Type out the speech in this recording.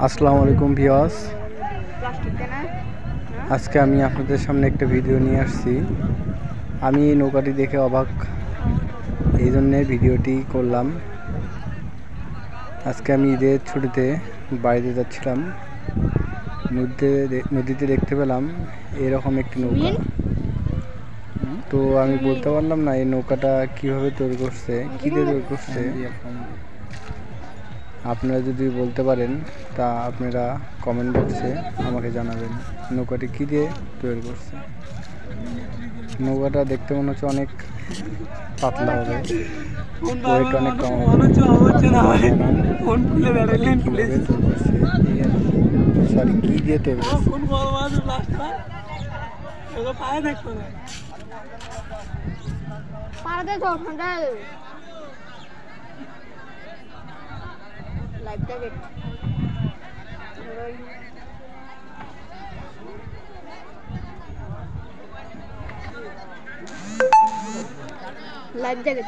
আসসালামু আলাইকুম ভিউয়ার্স, আজকে আমি আপনাদের সামনে একটা ভিডিও নিয়ে আসছি। আমি এই নৌকাটি দেখে অবাক, এই জন্যে ভিডিওটি করলাম। আজকে আমি ঈদের ছুটিতে বাড়িতে যাচ্ছিলাম, নদীতে দেখতে পেলাম এরকম একটি নৌকা। তো আমি বলতে পারলাম না এই নৌকাটা কিভাবে তৈরি করছে, কী দিয়ে তৈরি করছে। আপনারা যদি বলতে পারেন তা আপনারা কমেন্ট বক্সে আমাকে জানাবেন নৌকাটি কী দিয়ে তৈরি করছে। নৌকাটা দেখতে মনে হচ্ছে অনেক পাতলা হবে, ওয়েট অনেক কম হবে। সরি, কী দিয়ে তৈরি করছে। Life jacket